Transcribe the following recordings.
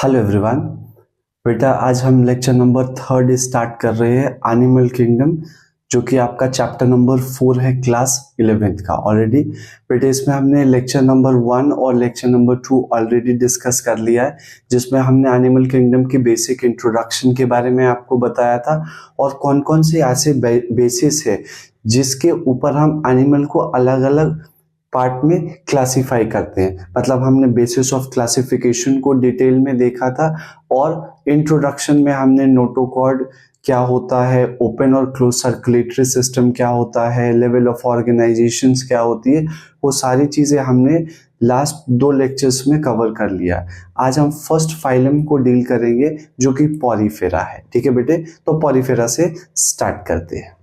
Hello everyone. बेटा आज हम लेक्चर नंबर 3 स्टार्ट कर रहे हैं एनिमल किंगडम, जो कि आपका चैप्टर नंबर 4 है क्लास 11th का। ऑलरेडी बेटा इसमें हमने लेक्चर नंबर 1 और लेक्चर नंबर 2 ऑलरेडी डिस्कस कर लिया है, जिसमें हमने एनिमल किंगडम की बेसिक इंट्रोडक्शन के बारे में आपको बताया था और कौन कौन से ऐसे बेसिस है जिसके ऊपर हम एनिमल को अलग अलग पार्ट में क्लासिफाई करते हैं। मतलब हमने बेसिस ऑफ क्लासिफिकेशन को डिटेल में देखा था और इंट्रोडक्शन में हमने नोटोकॉर्ड क्या होता है, ओपन और क्लोज सर्कुलेटरी सिस्टम क्या होता है, लेवल ऑफ ऑर्गेनाइजेशंस क्या होती है, वो सारी चीजें हमने लास्ट 2 लेक्चर्स में कवर कर लिया। आज हम फर्स्ट फाइलम को डील करेंगे जो कि पॉरीफेरा है। ठीक है बेटे, तो पॉरीफेरा से स्टार्ट करते हैं।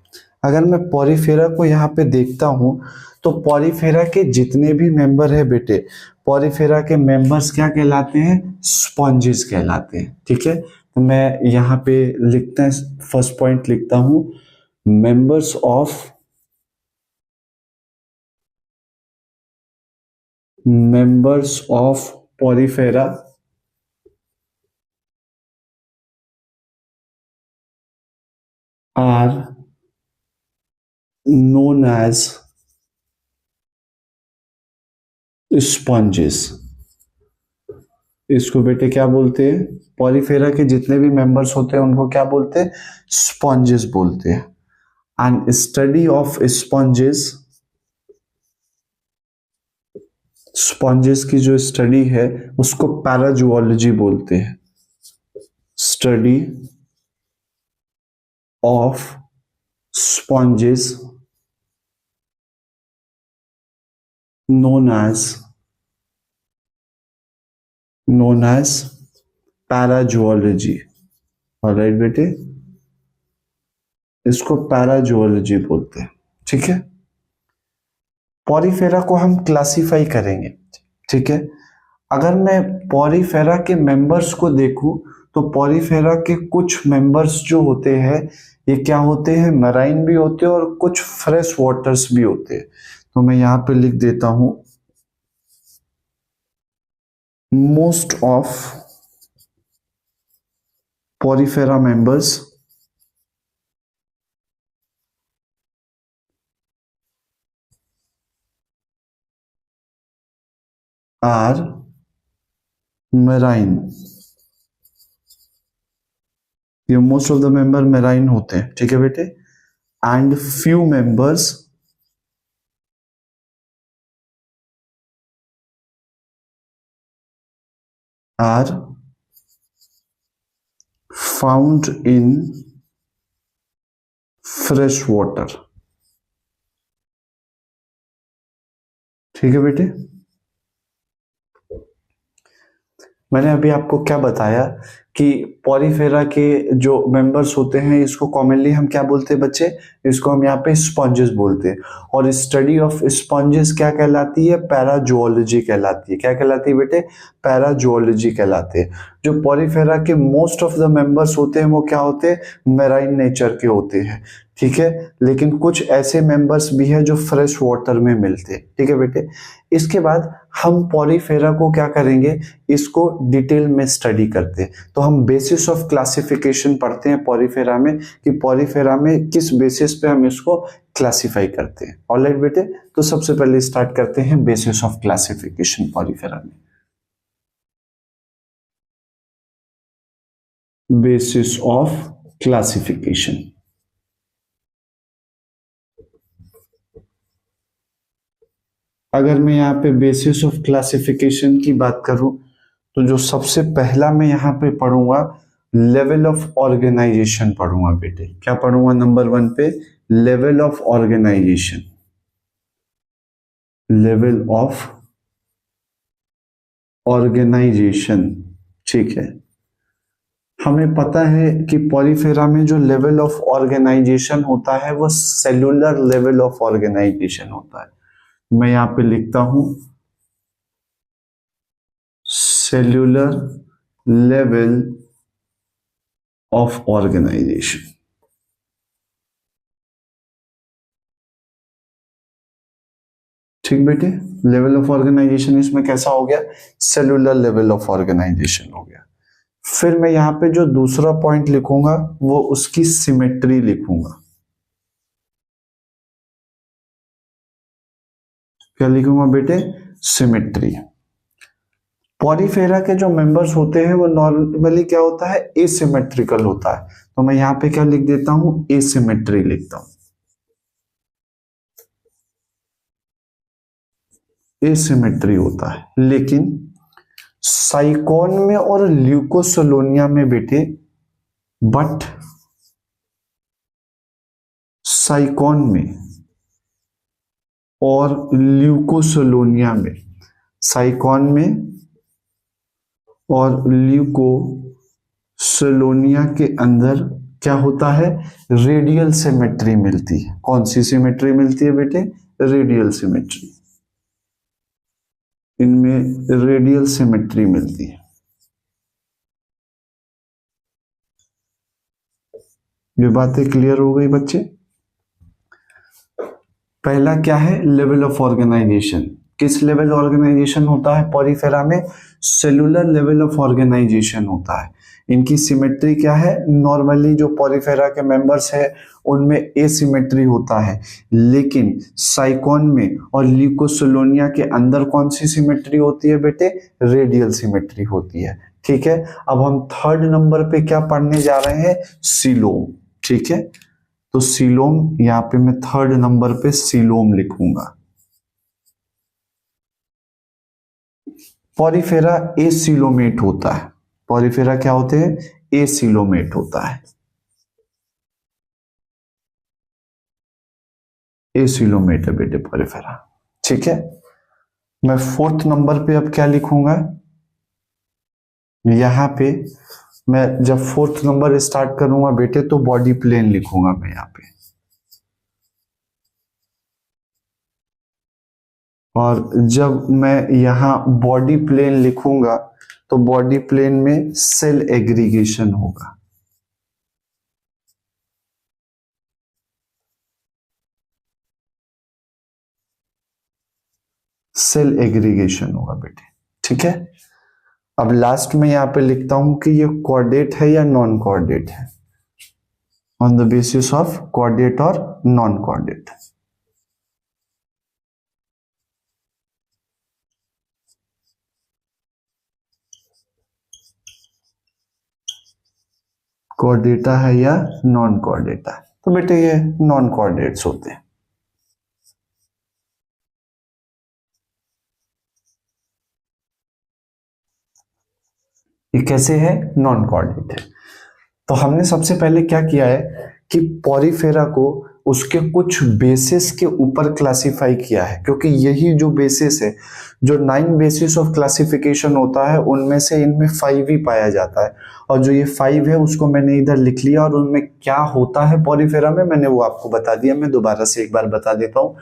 अगर मैं पॉरीफेरा को यहाँ पे देखता हूँ तो पॉरीफेरा के जितने भी मेंबर है बेटे, पॉरीफेरा के मेंबर्स क्या कहलाते हैं? स्पॉन्जेस कहलाते हैं। ठीक है, तो मैं यहाँ पे लिखता है, फर्स्ट पॉइंट लिखता हूँ, members of Porifera are known as sponges। इसको बेटे क्या बोलते हैं? पॉलीफेरा के जितने भी मेंबर्स होते हैं उनको क्या बोलते हैं? स्पॉन्जेस बोलते हैं। एंड स्टडी ऑफ स्पॉन्जेस की जो स्टडी है उसको पैराजूलॉजी बोलते हैं। Study of sponges known as parazoology. Alright बेटे, इसको पैराजूलॉजी बोलते हैं। ठीक है, पॉरीफेरा को हम क्लासिफाई करेंगे। ठीक है, अगर मैं पॉरीफेरा के मेंबर्स को देखूं तो पॉरीफेरा के कुछ मेंबर्स जो होते हैं ये क्या होते हैं? मैराइन भी होते हैं और कुछ फ्रेश वाटर्स भी होते हैं। तो मैं यहां पे लिख देता हूं, most of Porifera members are marine. ये most of the member marine होते हैं। ठीक है बेटे, and few members are found in fresh water. ठीक है बेटे, मैंने अभी आपको क्या बताया कि पॉरीफेरा के जो मेंबर्स होते हैं इसको कॉमनली हम क्या बोलते हैं बच्चे? इसको हम यहाँ पे स्पॉन्जेस बोलते हैं। और स्टडी ऑफ स्पॉन्जेस क्या कहलाती है? पैराजूलॉजी कहलाती है। क्या कहलाती है बेटे? पैराजूलॉजी कहलाते हैं। जो पॉरीफेरा के मोस्ट ऑफ द मेंबर्स होते हैं वो क्या होते हैं? मैराइन नेचर के होते हैं। ठीक है, लेकिन कुछ ऐसे मेंबर्स भी हैं जो फ्रेश वाटर में मिलते हैं। ठीक है बेटे, इसके बाद हम पॉरीफेरा को क्या करेंगे? इसको डिटेल में स्टडी करते हैं। तो हम बेसिस ऑफ क्लासिफिकेशन पढ़ते हैं पॉरीफेरा में, कि पॉरीफेरा में किस बेसिस पे हम इसको क्लासिफाई करते हैं। ऑलराइट बेटे, तो सबसे पहले स्टार्ट करते हैं बेसिस ऑफ क्लासिफिकेशन पॉरीफेरा में। बेसिस ऑफ क्लासिफिकेशन, अगर मैं यहाँ पे बेसिस ऑफ क्लासिफिकेशन की बात करूं तो जो सबसे पहला मैं यहाँ पे पढ़ूंगा लेवल ऑफ ऑर्गेनाइजेशन पढ़ूंगा बेटे। क्या पढ़ूंगा? नंबर 1 पे level of organisation. Level of organisation. ठीक है, हमें पता है कि पॉलीफेरा में जो लेवल ऑफ ऑर्गेनाइजेशन होता है वो सेलुलर लेवल ऑफ ऑर्गेनाइजेशन होता है। मैं यहाँ पे लिखता हूं सेल्यूलर लेवल ऑफ ऑर्गेनाइजेशन। ठीक बेटे, लेवल ऑफ ऑर्गेनाइजेशन इसमें कैसा हो गया? सेलुलर लेवल ऑफ ऑर्गेनाइजेशन हो गया। फिर मैं यहाँ पे जो दूसरा पॉइंट लिखूंगा वो उसकी सिमेट्री लिखूंगा। क्या लिखूंगा बेटे? सिमेट्री। पॉलीफेरा के जो मेंबर्स होते हैं वो नॉर्मली क्या होता है? एसिमेट्रिकल होता है। तो मैं यहाँ पे क्या लिख देता हूं? एसिमेट्री लिखता हूं। एसिमेट्री होता है। लेकिन साइकोन में और ल्यूकोसोलोनिया में बेटे, बट साइकोन में और ल्यूकोसोलोनिया में, साइकोन में और ल्यूकोसोलोनिया के अंदर क्या होता है? रेडियल सिमेट्री मिलती है। कौन सी सिमेट्री मिलती है बेटे? Radial symmetry. इनमें रेडियल सिमेट्री मिलती है। ये बातें क्लियर हो गई बच्चे? पहला क्या है? Level of organisation. किस लेवल ऑर्गेनाइजेशन होता है पॉलीफेरा में? सेलुलर लेवल ऑफ ऑर्गेनाइजेशन होता है। इनकी सिमेट्री क्या है? नॉर्मली जो पॉलीफेरा के मेंबर्स है उनमें एसिमेट्री होता है, लेकिन साइकोन में और ल्यूकोसोलोनिया के अंदर कौन सी सिमेट्री होती है बेटे? रेडियल सिमेट्री होती है। ठीक है, अब हम थर्ड नंबर पे क्या पढ़ने जा रहे हैं? सीलोम। ठीक है, तो सीलोम, यहां पे मैं थर्ड नंबर पे सीलोम लिखूंगा। पॉलीफेरा एसिलोमेट होता है। पॉलीफेरा क्या होते हैं? एसिलोमेट होता है। एसिलोमेट है बेटे पॉलीफेरा। ठीक है, मैं फोर्थ नंबर पे अब क्या लिखूंगा? यहां पे मैं जब फोर्थ नंबर स्टार्ट करूंगा बेटे तो बॉडी प्लेन लिखूंगा मैं यहां पे। और जब मैं यहां बॉडी प्लेन लिखूंगा तो बॉडी प्लेन में सेल एग्रीगेशन होगा। सेल एग्रीगेशन होगा बेटे। ठीक है, अब लास्ट में यहां पे लिखता हूं कि ये कोऑर्डिनेट है या नॉन कोऑर्डिनेट है, on the basis of coordinate और नॉन कोऑर्डिनेट। कोऑर्डिनेटा है या नॉन कोऑर्डिनेटा है? तो बेटे ये नॉन कोऑर्डिनेट्स होते हैं। ये कैसे है? नॉन कोऑर्डिनेट है। तो हमने सबसे पहले क्या किया है कि पॉलीफेरा को उसके कुछ बेसिस के ऊपर क्लासिफाई किया है, क्योंकि यही जो बेसिस है, जो 9 बेसिस ऑफ क्लासिफिकेशन होता है उनमें से इनमें 5 ही पाया जाता है। और जो ये 5 है उसको मैंने इधर लिख लिया, और उनमें क्या होता है पॉलीफेरा में मैंने वो आपको बता दिया। मैं दोबारा से एक बार बता देता हूँ।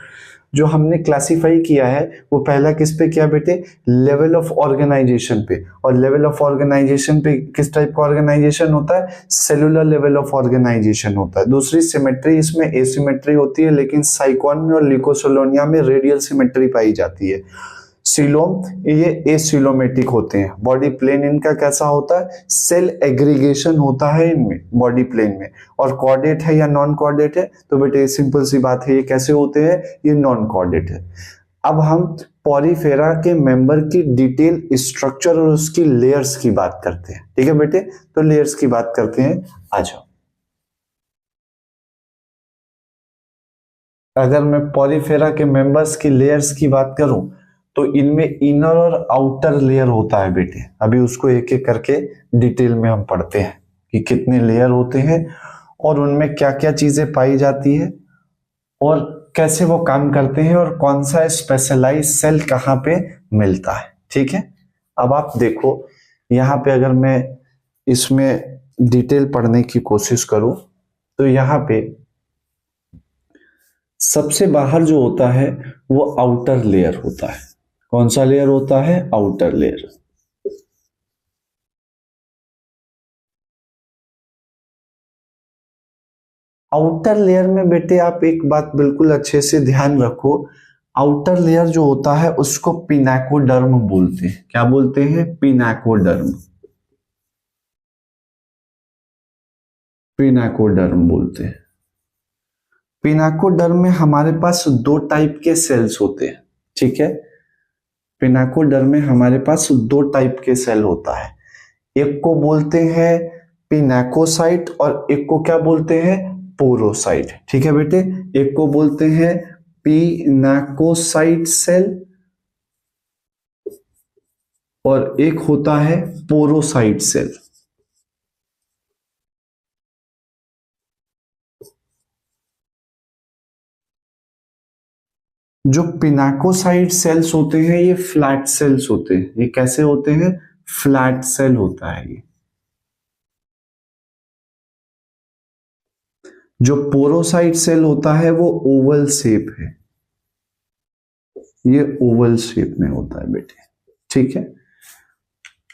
जो हमने क्लासिफाई किया है वो पहला किस पे किया बेटे? लेवल ऑफ ऑर्गेनाइजेशन पे। और लेवल ऑफ ऑर्गेनाइजेशन पे किस टाइप का ऑर्गेनाइजेशन होता है? सेलुलर लेवल ऑफ ऑर्गेनाइजेशन होता है। दूसरी सिमेट्री, इसमें एसिमेट्री होती है, लेकिन साइकोन में और ल्यूकोसोलोनिया में रेडियल सिमेट्री पाई जाती है। सीलोम ये एसिलोमेटिक होते हैं। बॉडी प्लेन इनका कैसा होता है? सेल एग्रीगेशन होता है इनमें बॉडी प्लेन में। और कोऑर्डिनेट है या नॉन कोऑर्डिनेट है? तो बेटे सिंपल सी बात है, ये कैसे होते हैं? ये नॉन कोऑर्डिनेट है। अब हम पॉलीफेरा के मेंबर की डिटेल स्ट्रक्चर और उसकी लेयर्स की बात करते हैं। ठीक है बेटे, तो लेयर्स की बात करते हैं। आ जाओ। अगर मैं पॉलीफेरा के मेंबर्स की लेयर्स की बात करूं तो इनमें इनर और आउटर लेयर होता है बेटे। अभी उसको एक एक करके डिटेल में हम पढ़ते हैं कि कितने लेयर होते हैं और उनमें क्या क्या चीजें पाई जाती है और कैसे वो काम करते हैं और कौन सा स्पेशलाइज सेल कहाँ पे मिलता है। ठीक है, अब आप देखो यहाँ पे अगर मैं इसमें डिटेल पढ़ने की कोशिश करूं तो यहाँ पे सबसे बाहर जो होता है वो आउटर लेयर होता है। कौन सा लेयर होता है? Outer layer. आउटर लेयर में बेटे आप एक बात बिल्कुल अच्छे से ध्यान रखो, आउटर लेयर जो होता है उसको पिनाकोडर्म बोलते हैं। क्या बोलते हैं? पिनाकोडर्म। पिनाकोडर्म बोलते हैं। पिनाकोडर्म में हमारे पास दो टाइप के सेल्स होते हैं, ठीक है। पिनाकोडर्म में हमारे पास दो टाइप के सेल होता है, एक को बोलते हैं पिनाकोसाइट और एक को क्या बोलते हैं, पोरोसाइट, ठीक है बेटे। एक को बोलते हैं पिनाकोसाइट सेल और एक होता है पोरोसाइट सेल। जो पिनाकोसाइट सेल्स होते हैं ये फ्लैट सेल्स होते हैं। ये कैसे होते हैं, फ्लैट सेल होता है ये। जो पोरोसाइट सेल होता है वो ओवल शेप है, ये ओवल शेप में होता है बेटे, ठीक है।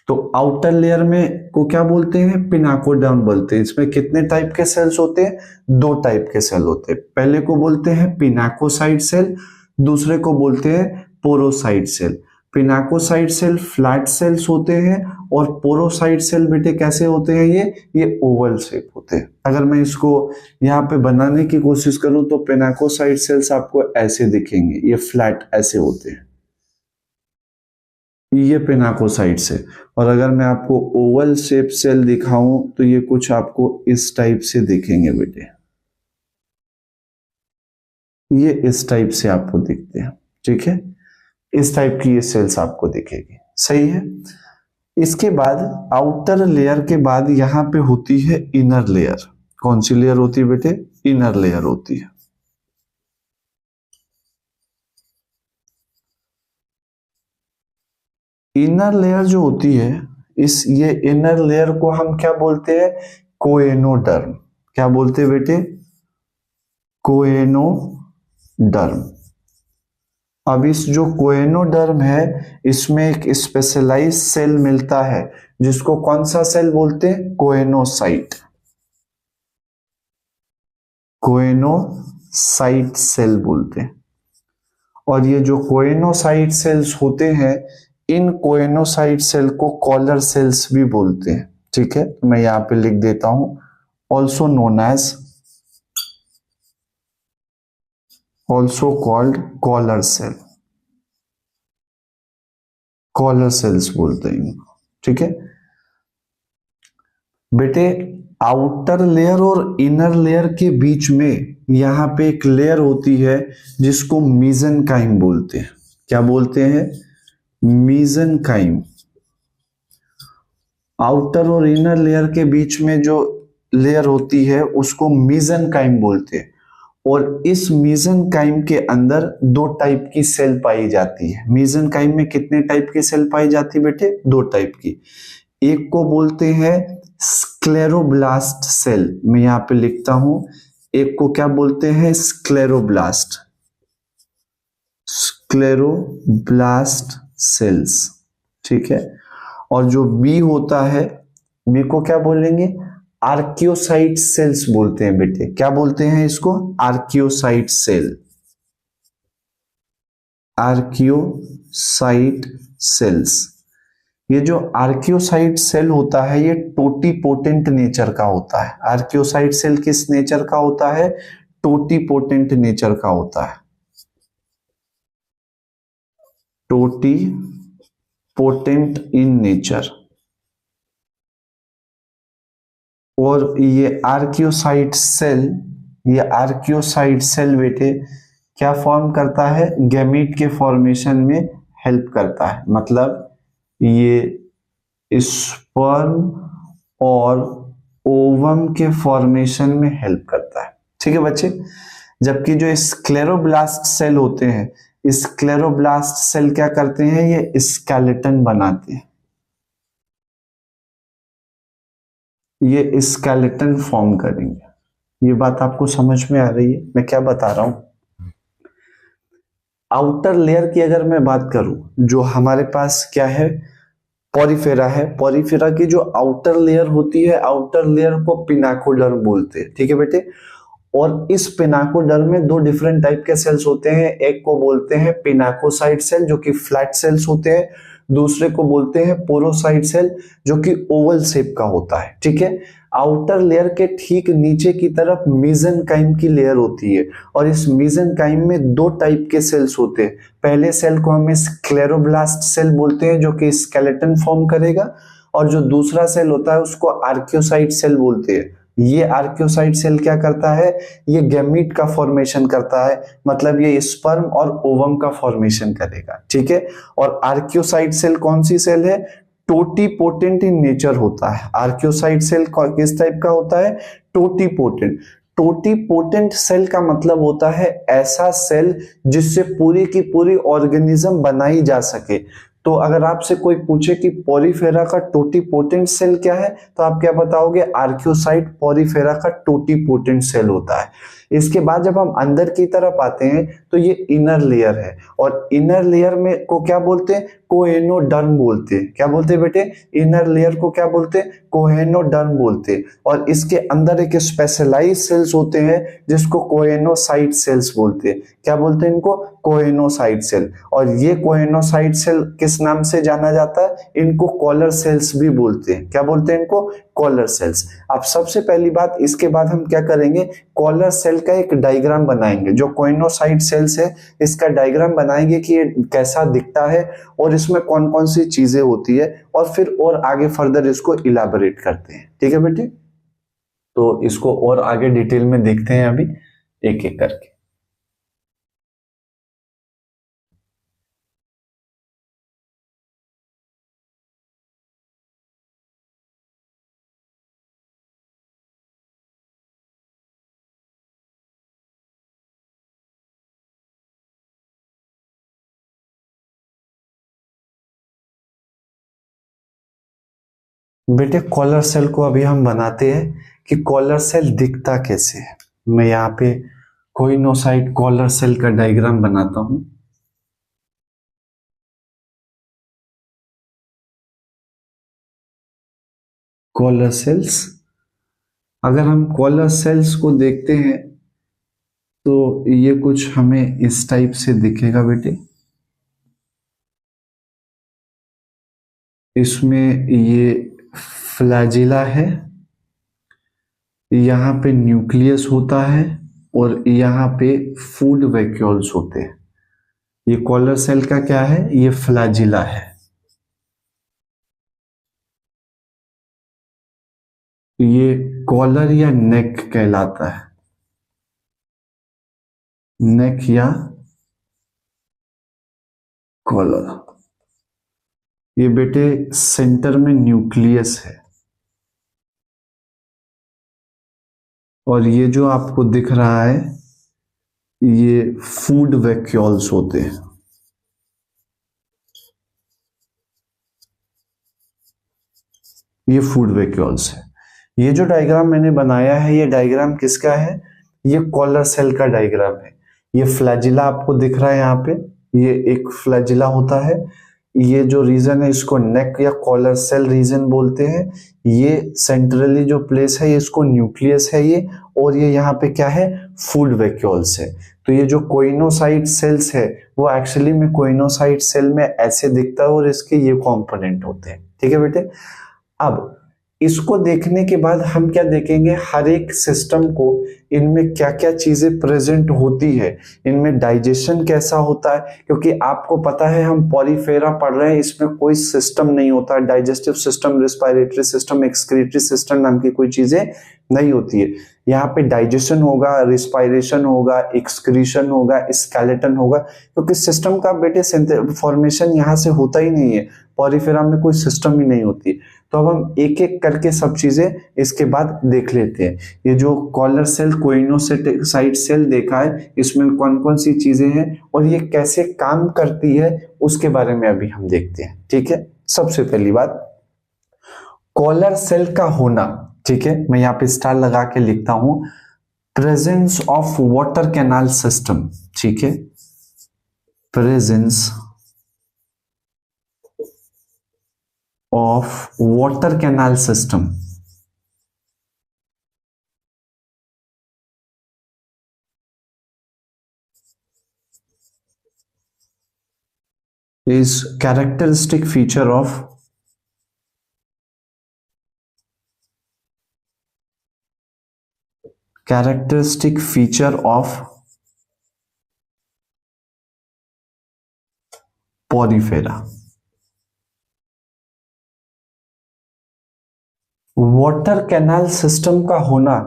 तो आउटर लेयर में को क्या बोलते हैं, पिनाकोडर्म बोलते हैं। इसमें कितने टाइप के सेल्स होते हैं, दो टाइप के सेल होते हैं। पहले को बोलते हैं पिनाकोसाइट सेल, दूसरे को बोलते हैं पोरोसाइट सेल। पिनाकोसाइट सेल फ्लैट सेल्स होते हैं और पोरोसाइट सेल बेटे कैसे होते हैं, ये ओवल शेप होते हैं। अगर मैं इसको यहाँ पे बनाने की कोशिश करूं तो पिनाकोसाइट सेल्स आपको ऐसे दिखेंगे, ये फ्लैट ऐसे होते हैं, ये पिनाकोसाइट से। और अगर मैं आपको ओवल शेप सेल दिखाऊं तो ये कुछ आपको इस टाइप से दिखेंगे बेटे, ये इस टाइप से आपको दिखते हैं, ठीक है। इस टाइप की ये सेल्स आपको दिखेगी, सही है। इसके बाद आउटर लेयर के बाद यहां पे होती है इनर लेयर। कौन सी लेयर होती है बेटे, इनर लेयर होती है। इनर लेयर जो होती है, ये इनर लेयर को हम क्या बोलते हैं, कोएनोडर्म। क्या बोलते हैं बेटे, कोएनोडर्म। अब इस जो कोएनोडर्म है इसमें एक स्पेशलाइज सेल मिलता है जिसको कौन सा सेल बोलते हैं, कोएनोसाइट। कोएनोसाइट सेल बोलते हैं। और ये जो कोएनोसाइट सेल्स होते हैं, इन कोएनोसाइट सेल को कॉलर सेल्स भी बोलते हैं, ठीक है। मैं यहां पे लिख देता हूं, also known as, also called collar cell. Collar cells बोलते हैं इनको, ठीक है बेटे। आउटर लेयर और इनर लेयर के बीच में यहां पे एक लेयर होती है जिसको मीजेनकाइम बोलते हैं। क्या बोलते हैं, मीजेनकाइम। आउटर और इनर लेयर के बीच में जो लेयर होती है उसको मीजेनकाइम बोलते हैं। और इस मीजेनकाइम के अंदर दो टाइप की सेल पाई जाती है। मीजेनकाइम में कितने टाइप की सेल पाई जाती है बेटे, दो टाइप की। एक को बोलते हैं स्क्लेरोब्लास्ट सेल, मैं यहां पे लिखता हूं, एक को क्या बोलते हैं, स्क्लेरोब्लास्ट, स्क्लेरोब्लास्ट सेल्स, ठीक है। और जो बी होता है, बी को क्या बोलेंगे, आर्कियोसाइट सेल्स बोलते हैं बेटे। क्या बोलते हैं इसको, आर्कियोसाइट सेल, आर्कियोसाइट सेल्स। ये जो आर्कियोसाइट सेल होता है ये टोटीपोटेंट नेचर का होता है। आर्कियोसाइट सेल किस नेचर का होता है, टोटीपोटेंट नेचर का होता है, टोटीपोटेंट इन नेचर। और ये आर्कियोसाइट सेल, ये आर्कियोसाइट सेल बेटे क्या फॉर्म करता है, गैमीट के फॉर्मेशन में हेल्प करता है। मतलब ये स्पर्म और ओवम के फॉर्मेशन में हेल्प करता है, ठीक है बच्चे। जबकि जो स्क्लेरोब्लास्ट सेल होते हैं, स्क्लेरोब्लास्ट सेल क्या करते हैं, ये स्केलेटन बनाते हैं, ये स्केलेटन फॉर्म करेंगे। ये बात आपको समझ में आ रही है मैं क्या बता रहा हूं। आउटर लेयर की अगर मैं बात करूं, जो हमारे पास क्या है, पॉरीफेरा है। पॉरीफेरा की जो आउटर लेयर होती है, आउटर लेयर को पिनाकोडर्म बोलते हैं, ठीक है बेटे। और इस पिनाकोडर्म में दो डिफरेंट टाइप के सेल्स होते हैं। एक को बोलते हैं पिनाकोसाइट सेल जो कि फ्लैट सेल्स होते हैं, दूसरे को बोलते हैं पोरोसाइट सेल, जो कि ओवल शेप का होता है। ठीक है, आउटर लेयर के ठीक नीचे की तरफ मेसेनकाइम की लेयर होती है, और इस मेसेनकाइम में दो टाइप के सेल्स होते हैं। पहले सेल को हम स्क्लेरोब्लास्ट सेल बोलते हैं, जो कि स्केलेटन फॉर्म करेगा, और जो दूसरा सेल होता है उसको आर्कियोसाइट सेल बोलते हैं। ये आर्कियोसाइट सेल क्या करता है, ये गैमीट का फॉर्मेशन करता है, मतलब ये स्पर्म और ओवम का फॉर्मेशन करेगा। ठीक है, और आर्कियोसाइट सेल कौन सी सेल है, टोटीपोटेंट इन नेचर होता है। आर्कियोसाइट सेल किस टाइप का होता है, टोटीपोटेंट। टोटीपोटेंट सेल का मतलब होता है ऐसा सेल जिससे पूरी की पूरी ऑर्गेनिज्म बनाई जा सके। तो अगर आपसे कोई पूछे कि पॉलीफेरा का टोटीपोटेंट सेल क्या है, तो आप क्या बताओगे, आर्कियोसाइट पॉलीफेरा का टोटीपोटेंट सेल होता है। इसके बाद जब हम अंदर की तरफ आते हैं तो ये इनर लेयर है, और इनर लेयर में को क्या बोलते हैं, कोएनोडर्म बोलते हैं। क्या बोलते हैं बेटे, इनर लेयर को क्या बोलते हैं, कोएनोडर्म बोलते हैं। और इसके अंदर एक स्पेशलाइज सेल्स होते हैं जिसको कोएनोसाइट सेल्स बोलते हैं। क्या बोलते हैं इनको, कोएनोसाइट सेल। और ये कोएनोसाइट सेल किस नाम से जाना जाता है, इनको कॉलर सेल्स भी बोलते हैं। क्या बोलते हैं इनको, कॉलर सेल्स। अब सबसे पहली बात, इसके बाद हम क्या करेंगे, कॉलर सेल का एक डायग्राम बनाएंगे। जो कोएनोसाइट सेल्स है इसका डायग्राम बनाएंगे कि ये कैसा दिखता है और इसमें कौन कौन सी चीजें होती है, और फिर और आगे फर्दर इसको इलाबोरेट करते हैं। ठीक है बेटे, तो इसको और आगे डिटेल में देखते हैं अभी एक एक करके। बेटे कॉलर सेल को अभी हम बनाते हैं कि कॉलर सेल दिखता कैसे है। मैं यहाँ पे कोइनोसाइट कॉलर सेल का डायग्राम बनाता हूं। कॉलर सेल्स, अगर हम कॉलर सेल्स को देखते हैं तो ये कुछ हमें इस टाइप से दिखेगा बेटे। इसमें ये फ्लैजिला है, यहाँ पे न्यूक्लियस होता है, और यहाँ पे फूड वैक्यूल्स होते हैं। ये कॉलर सेल का क्या है, ये फ्लैजिला है। ये कॉलर या नेक कहलाता है, नेक या कॉलर। ये बेटे सेंटर में न्यूक्लियस है, और ये जो आपको दिख रहा है ये फूड वैक्यूल्स होते हैं। ये फूड वैक्यूल्स है। ये जो डायग्राम मैंने बनाया है, ये डायग्राम किसका है, ये कॉलर सेल का डायग्राम है। ये फ्लैजिला आपको दिख रहा है यहाँ पे, ये एक फ्लैजिला होता है। ये जो रीजन है इसको नेक या कॉलर सेल रीजन बोलते हैं। ये सेंट्रली जो प्लेस है ये इसको न्यूक्लियस है ये, और ये यहाँ पे क्या है, फूड वैक्यूल्स है। तो ये जो कोइनोसाइट सेल्स है वो एक्चुअली में कोइनोसाइट सेल में ऐसे दिखता है, और इसके ये कंपोनेंट होते हैं। ठीक है बेटे, अब इसको देखने के बाद हम क्या देखेंगे, हर एक सिस्टम को इनमें क्या क्या चीजें प्रेजेंट होती है, इनमें डाइजेशन कैसा होता है। क्योंकि आपको पता है हम पॉलीफेरा पढ़ रहे हैं, इसमें कोई सिस्टम नहीं होता, digestive system, respiratory system, excretory system नाम की कोई चीजें नहीं होती है। यहाँ पे डाइजेशन होगा, रिस्पायरेशन होगा, एक्सक्रीशन होगा, स्केलेटन होगा, क्योंकि सिस्टम का बेटे फॉर्मेशन यहाँ से होता ही नहीं है, पॉलीफेरा में कोई सिस्टम ही नहीं होती। तो अब हम एक एक करके सब चीजें इसके बाद देख लेते हैं। ये जो कॉलर सेल कोइनोसाइट सेल देखा है, इसमें कौन कौन सी चीजें हैं और ये कैसे काम करती है, उसके बारे में अभी हम देखते हैं। ठीक है, सबसे पहली बात, कॉलर सेल का होना। ठीक है, मैं यहाँ पे स्टार लगा के लिखता हूं, presence of water canal system. ठीक है, presence of water canal system. Is characteristic feature of Porifera. Water canal system का होना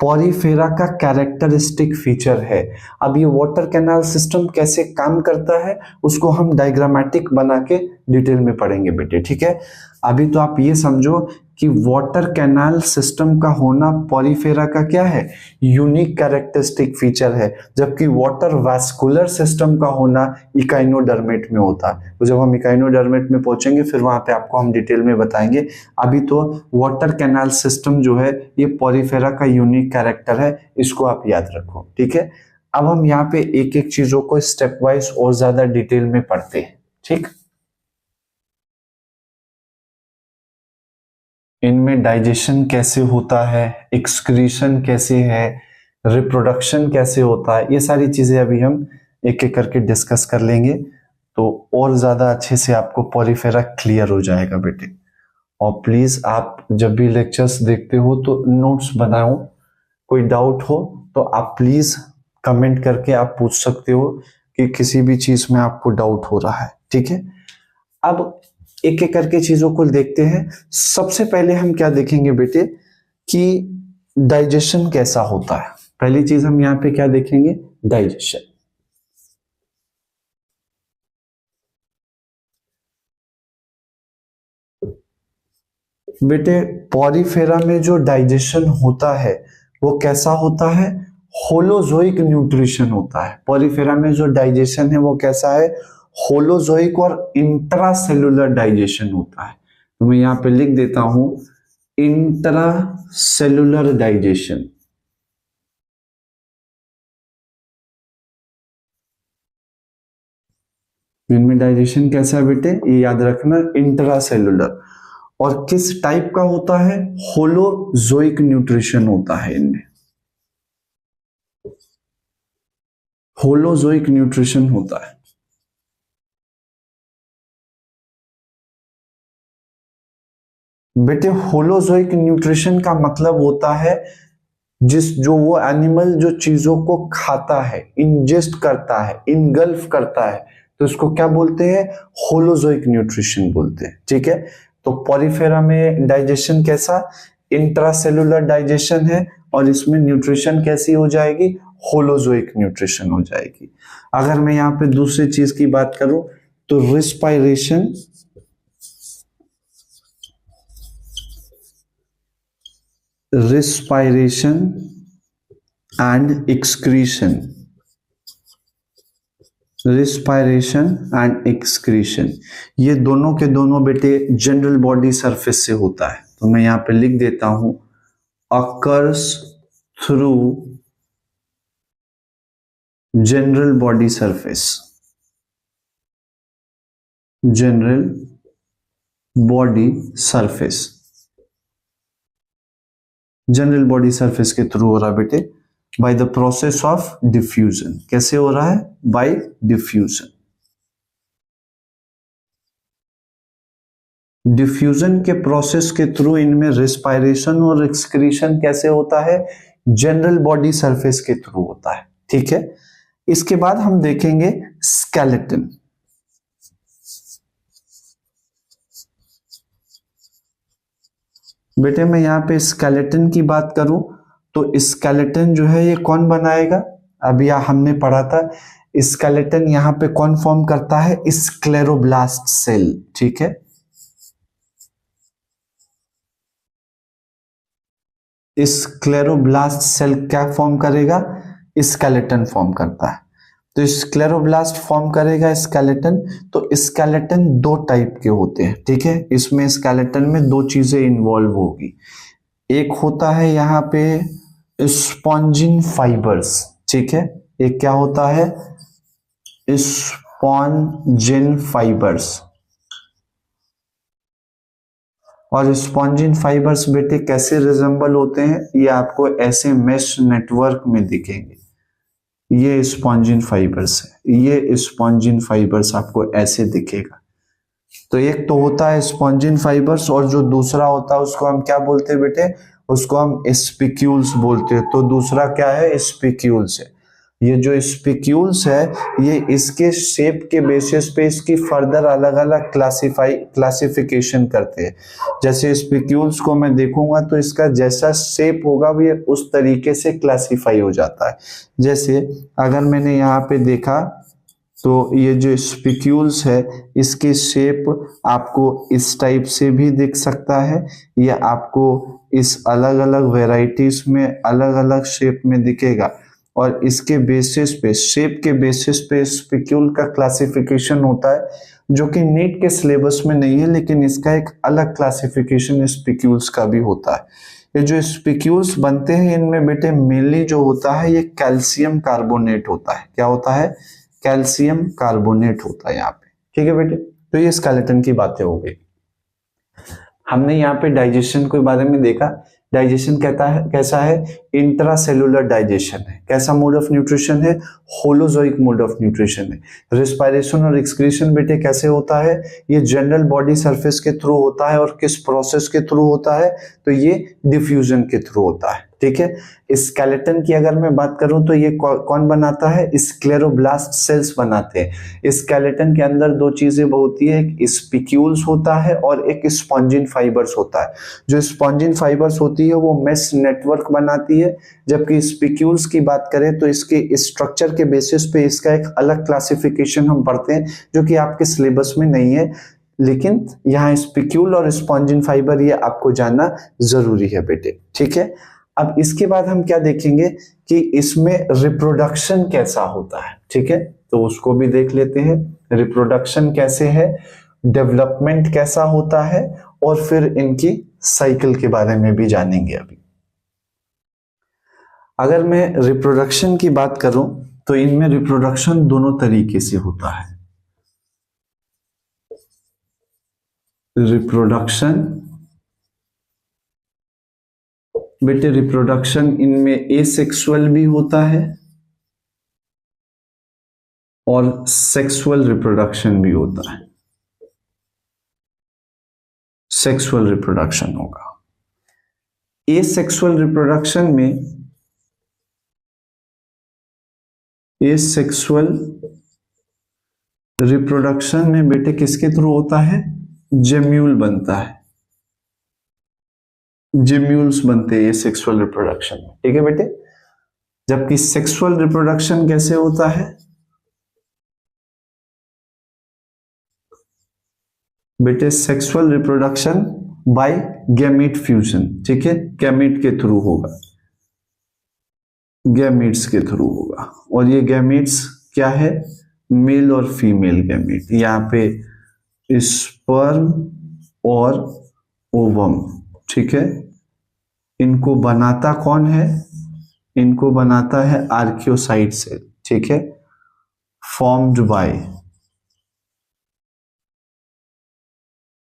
पोरिफेरा का कैरेक्टरिस्टिक फीचर है। अब ये वाटर कैनाल सिस्टम कैसे काम करता है उसको हम डायग्रामेटिक बना के डिटेल में पढ़ेंगे बेटे, ठीक है। अभी तो आप ये समझो कि वाटर कैनाल सिस्टम का होना पोरिफेरा का क्या है, यूनिक कैरेक्टरिस्टिक फीचर है, जबकि वाटर वास्कुलर सिस्टम का होना इकाइनोडर्मेट में होता है। तो जब हम इकाइनोडर्मेट में पहुंचेंगे फिर वहां पे आपको हम डिटेल में बताएंगे। अभी तो वाटर कैनाल सिस्टम जो है ये पोरिफेरा का यूनिक कैरेक्टर है, इसको आप याद रखो, ठीक है। अब हम यहाँ पे एक एक चीजों को स्टेप वाइज और ज्यादा डिटेल में पढ़ते हैं, ठीक। इनमें डाइजेशन कैसे होता है, एक्सक्रीशन कैसे है, रिप्रोडक्शन कैसे होता है, ये सारी चीजें अभी हम एक एक करके डिस्कस कर लेंगे, तो और ज्यादा अच्छे से आपको पोरिफेरा क्लियर हो जाएगा बेटे। और प्लीज आप जब भी लेक्चर्स देखते हो तो नोट्स बनाओ, कोई डाउट हो तो आप प्लीज कमेंट करके आप पूछ सकते हो कि किसी भी चीज में आपको डाउट हो रहा है, ठीक है। अब एक एक करके चीजों को देखते हैं। सबसे पहले हम क्या देखेंगे बेटे कि डाइजेशन कैसा होता है। पहली चीज हम यहाँ पे क्या देखेंगे, डाइजेशन। बेटे पोरिफेरा में जो डाइजेशन होता है वो कैसा होता है, होलोजोइक न्यूट्रिशन होता है। पोरिफेरा में जो डाइजेशन है वो कैसा है, होलोजोइक और इंट्रासेलुलर डाइजेशन होता है। तो मैं यहां पे लिख देता हूं इंट्रासेलुलर डाइजेशन। इनमें डाइजेशन कैसा है बेटे, ये याद रखना, इंट्रासेलुलर। और किस टाइप का होता है, होलोजोइक न्यूट्रिशन होता है इनमें, होलोजोइक न्यूट्रिशन होता है। बेटे होलोजोइक न्यूट्रिशन का मतलब होता है जो वो एनिमल जो चीजों को खाता है, इंजेस्ट करता है, इनगल्फ करता है, तो इसको क्या बोलते हैं, होलोजोइक न्यूट्रिशन बोलते हैं, ठीक है। तो पोरिफेरा में डाइजेशन कैसा, इंट्रासेलुलर डाइजेशन है और इसमें न्यूट्रिशन कैसी हो जाएगी, होलोजोइक न्यूट्रिशन हो जाएगी। अगर मैं यहाँ पे दूसरी चीज की बात करूं तो respiration and excretion, respiration and excretion, ये दोनों के दोनों बेटे जनरल बॉडी सरफेस से होता है। तो मैं यहां पे लिख देता हूं occurs through general body surface, general body surface, general body surface के थ्रू हो रहा है बेटे, by the process of diffusion. कैसे हो रहा है, बाय डिफ्यूजन। डिफ्यूजन के प्रोसेस के थ्रू इनमें रिस्पायरेशन और एक्सक्रीशन कैसे होता है, जनरल बॉडी सरफेस के थ्रू होता है, ठीक है। इसके बाद हम देखेंगे स्केलेटन। बेटे मैं यहां पे स्केलेटन की बात करूं तो स्केलेटन जो है ये कौन बनाएगा, अभी हमने पढ़ा था स्केलेटन यहां पे कौन फॉर्म करता है, स्क्लेरोब्लास्ट सेल, ठीक है। स्क्लेरोब्लास्ट सेल क्या फॉर्म करेगा, स्केलेटन फॉर्म करता है। तो स्क्लेरोब्लास्ट फॉर्म करेगा स्केलेटन। तो स्केलेटन दो टाइप के होते हैं, ठीक है। इसमें स्केलेटन में दो चीजें इन्वॉल्व होगी, एक होता है यहाँ पे स्पॉन्जिन फाइबर्स, ठीक है। एक क्या होता है, स्पॉन्जिन फाइबर्स। और स्पॉन्जिन फाइबर्स बेटे कैसे रिजेंबल होते हैं, ये आपको ऐसे मेश नेटवर्क में दिखेंगे, ये स्पॉन्जिन फाइबर्स है, ये स्पॉन्जिन फाइबर्स आपको ऐसे दिखेगा। तो एक तो होता है स्पॉन्जिन फाइबर्स और जो दूसरा होता है उसको हम क्या बोलते हैं बेटे, उसको हम स्पिक्यूल्स बोलते हैं। तो दूसरा क्या है, स्पिक्यूल्स है। ये जो स्पिक्यूल्स है ये इसके शेप के बेसिस पे इसकी फर्दर अलग अलग क्लासिफिकेशन करते हैं। जैसे स्पिक्यूल्स को मैं देखूंगा तो इसका जैसा शेप होगा वो उस तरीके से क्लासिफाई हो जाता है। जैसे अगर मैंने यहाँ पे देखा तो ये जो स्पिक्यूल्स है इसकी शेप आपको इस टाइप से भी दिख सकता है, या आपको इस अलग अलग वेराइटीज में अलग अलग शेप में दिखेगा। और इसके बेसिस पे, शेप के बेसिस पे स्पिक्यूल का क्लासिफिकेशन होता है, जो कि नीट के सिलेबस में नहीं है, लेकिन इसका एक अलग क्लासिफिकेशन स्पिक्यूल्स का भी होता है। ये जो स्पिक्यूल्स बनते हैं इनमें बेटे मेनली जो होता है ये कैल्शियम कार्बोनेट होता है। क्या होता है, कैल्शियम कार्बोनेट होता है यहाँ पे। ठीक है बेटे, तो ये स्केलेटन की बातें हो गई। हमने यहाँ पे डाइजेशन के बारे में देखा। डाइजेशन कहता है कैसा है, इंट्रासेलुलर डाइजेशन है। कैसा मोड ऑफ न्यूट्रिशन है, होलोजोइक मोड ऑफ न्यूट्रिशन है। रिस्पायरेशन और एक्सक्रीशन बेटे कैसे होता है, ये जनरल बॉडी सरफेस के थ्रू होता है। और किस प्रोसेस के थ्रू होता है, तो ये डिफ्यूजन के थ्रू होता है। ठीक है, स्केलेटन की अगर मैं बात करूं तो ये कौन बनाता है, स्क्लेरोब्लास्ट सेल्स बनाते हैं। स्केलेटन के अंदर दो चीजें होती है, एक स्पिक्यूल्स होता है और एक स्पॉन्जिन फाइबर्स होता है। जो स्पॉन्जिन फाइबर्स होती है वो मेश नेटवर्क बनाती है, जबकि स्पिक्यूल्स की बात करें तो इसके स्ट्रक्चर के बेसिस पे इसका एक अलग क्लासिफिकेशन हम पढ़ते हैं, जो कि आपके सिलेबस में नहीं है। लेकिन यहाँ स्पिक्यूल और स्पॉन्जिन फाइबर ये आपको जानना जरूरी है बेटे। ठीक है, अब इसके बाद हम क्या देखेंगे कि इसमें रिप्रोडक्शन कैसा होता है। ठीक है, तो उसको भी देख लेते हैं, रिप्रोडक्शन कैसे है, डेवलपमेंट कैसा होता है, और फिर इनकी साइकिल के बारे में भी जानेंगे अभी। अगर मैं रिप्रोडक्शन की बात करूं तो इनमें रिप्रोडक्शन दोनों तरीके से होता है। रिप्रोडक्शन बेटे, रिप्रोडक्शन इनमें एसेक्सुअल भी होता है और सेक्सुअल रिप्रोडक्शन भी होता है। सेक्सुअल रिप्रोडक्शन होगा। एसेक्सुअल रिप्रोडक्शन में, एसेक्सुअल रिप्रोडक्शन में बेटे किसके थ्रू होता है, जेम्यूल बनता है। जेम्यूल्स बनते हैं एसेक्सुअल रिप्रोडक्शन में। ठीक है बेटे, जबकि सेक्सुअल रिप्रोडक्शन कैसे होता है बेटे, sexual reproduction by gamete fusion. ठीक है, गैमीट के थ्रू होगा, गैमीट्स के थ्रू होगा। और ये गैमीट्स क्या है, मेल और फीमेल गैमीट। यहाँ पे स्पर्म और ओवम। ठीक है, इनको बनाता कौन है, इनको बनाता है आर्कियोसाइट सेल। ठीक है, formed by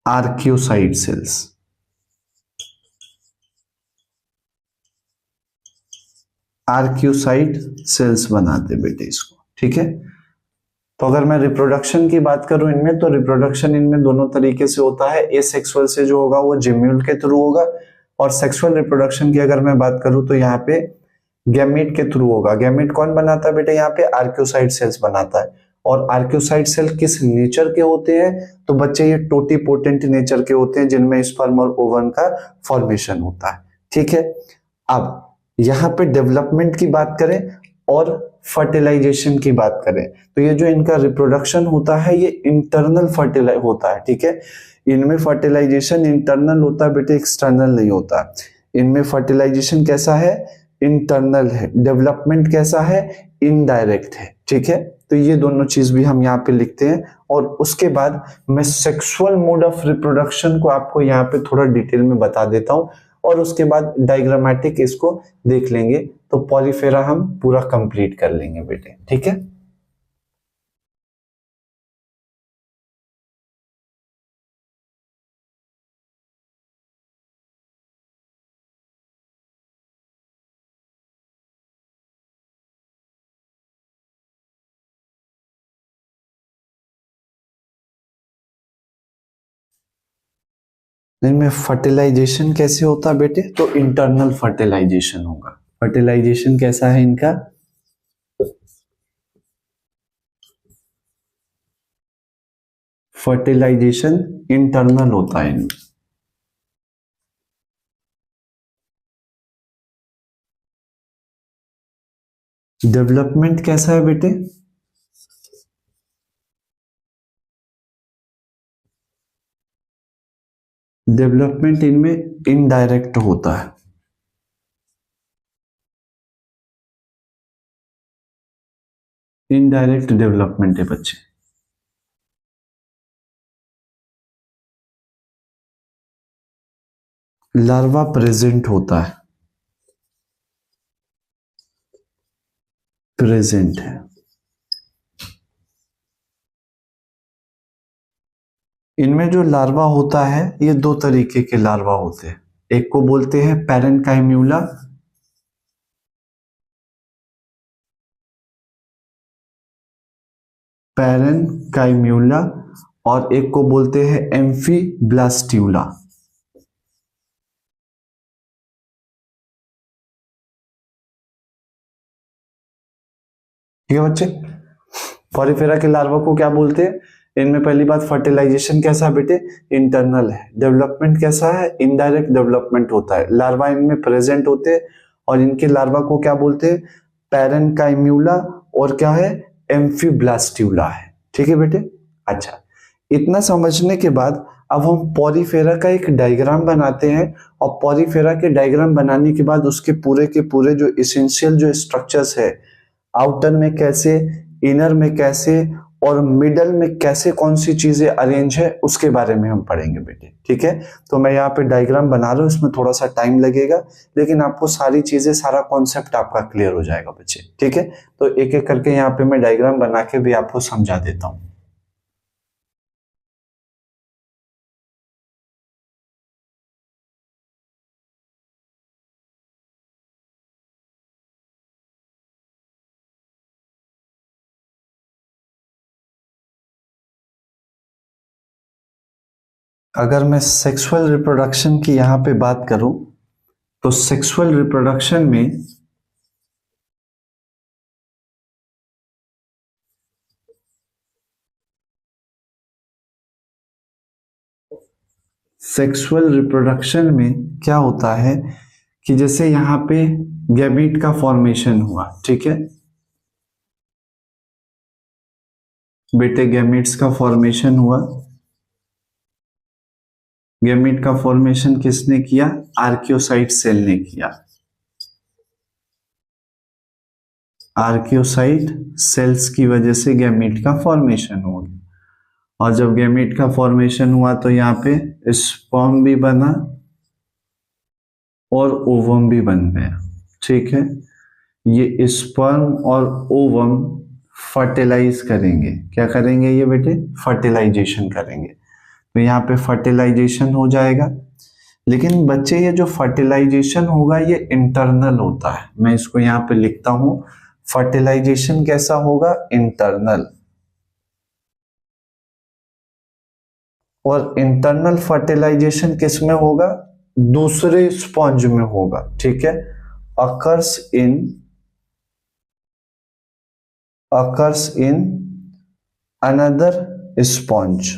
archaeocyte cells. Archaeocyte cells बनाते बेटे इसको। ठीक है, तो अगर मैं रिप्रोडक्शन की बात करूं इनमें, तो रिप्रोडक्शन इनमें दोनों तरीके से होता है। एसेक्सुअल से जो होगा वो जिम्यूल के थ्रू होगा, और सेक्सुअल रिप्रोडक्शन की अगर मैं बात करूं तो यहाँ पे गैमेट के थ्रू होगा। गैमेट कौन बनाता है बेटे, यहाँ पे आर्कियोसाइट सेल्स बनाता है। और आर्कियोसाइट सेल किस नेचर के होते हैं, तो बच्चे ये टोटीपोटेंट नेचर के होते हैं, जिनमें स्पर्म और ओवम का फॉर्मेशन होता है। ठीक है, अब यहाँ पे डेवलपमेंट की बात करें और फर्टिलाइजेशन की बात करें, तो ये जो इनका रिप्रोडक्शन होता है ये इंटरनल फर्टिलाइज होता है। ठीक है, इनमें फर्टिलाइजेशन इंटरनल होता है बेटे, एक्सटर्नल नहीं होता। इनमें फर्टिलाइजेशन कैसा है, इंटरनल है। डेवलपमेंट कैसा है, इनडायरेक्ट है। ठीक है, तो ये दोनों चीज भी हम यहाँ पे लिखते हैं। और उसके बाद मैं सेक्सुअल मोड ऑफ रिप्रोडक्शन को आपको यहाँ पे थोड़ा डिटेल में बता देता हूँ, और उसके बाद डायग्रामेटिक इसको देख लेंगे, तो पॉलीफेरा हम पूरा कंप्लीट कर लेंगे बेटे। ठीक है। इनमें फर्टिलाइजेशन कैसे होता है बेटे? तो इंटरनल फर्टिलाइजेशन होगा। फर्टिलाइजेशन कैसा है इनका? फर्टिलाइजेशन इंटरनल होता है इनमें। डेवलपमेंट कैसा है बेटे? डेवलपमेंट इनमें इनडायरेक्ट होता है। इनडायरेक्ट डेवलपमेंट है बच्चे। लार्वा प्रेजेंट होता है। प्रेजेंट है। इनमें जो लार्वा होता है ये दो तरीके के लार्वा होते हैं। एक को बोलते हैं पैरेनकाइम्यूला, पैरेनकाइम्यूला, और एक को बोलते हैं एम्फीब्लास्ट्यूला। ठीक है बच्चे। पॉलीफेरा के लार्वा को क्या बोलते हैं? इनमें पहली बात फर्टिलाइजेशन कैसा है बेटे? इंटरनल है। डेवलपमेंट कैसा है? इनडायरेक्ट डेवलपमेंट होता है। लार्वा इनमें प्रेजेंट होते हैं और इनके लार्वा को क्या बोलते हैं? पैरेनकाइम्यूला, और क्या है? एम्फीब्लास्ट्यूला है। ठीक है बेटे। अच्छा, इतना समझने के बाद अब हम पॉलीफेरा का एक डायग्राम बनाते हैं, और पॉलीफेरा के डायग्राम बनाने के बाद उसके पूरे के पूरे जो इसेंशियल जो स्ट्रक्चर्स है, आउटर में कैसे, इनर में कैसे, और मिडल में कैसे कौन सी चीजें अरेंज है, उसके बारे में हम पढ़ेंगे बेटे। ठीक है। तो मैं यहाँ पे डायग्राम बना रहा हूँ, इसमें थोड़ा सा टाइम लगेगा, लेकिन आपको सारी चीजें, सारा कॉन्सेप्ट आपका क्लियर हो जाएगा बच्चे। ठीक है। तो एक एक करके यहाँ पे मैं डायग्राम बना के भी आपको समझा देता हूँ। अगर मैं सेक्सुअल रिप्रोडक्शन की यहाँ पे बात करूं, तो सेक्सुअल रिप्रोडक्शन में क्या होता है कि जैसे यहाँ पे गैमीट का फॉर्मेशन हुआ, ठीक है बेटे, गैमीट्स का फॉर्मेशन हुआ। गैमीट का फॉर्मेशन किसने किया? आर्कियोसाइट सेल ने किया। आर्कियोसाइट सेल्स की वजह से गैमीट का फॉर्मेशन हो गया, और जब गैमीट का फॉर्मेशन हुआ तो यहाँ पे स्पर्म भी बना और ओवम भी बन गया। ठीक है। ये स्पर्म और ओवम फर्टिलाइज करेंगे। क्या करेंगे ये बेटे? फर्टिलाइजेशन करेंगे। तो यहाँ पे फर्टिलाइजेशन हो जाएगा। लेकिन बच्चे ये जो फर्टिलाइजेशन होगा ये इंटरनल होता है। मैं इसको यहाँ पे लिखता हूं, फर्टिलाइजेशन कैसा होगा? इंटरनल। और इंटरनल फर्टिलाइजेशन किस में होगा? दूसरे स्पॉन्ज में होगा। ठीक है। Occurs in another sponge.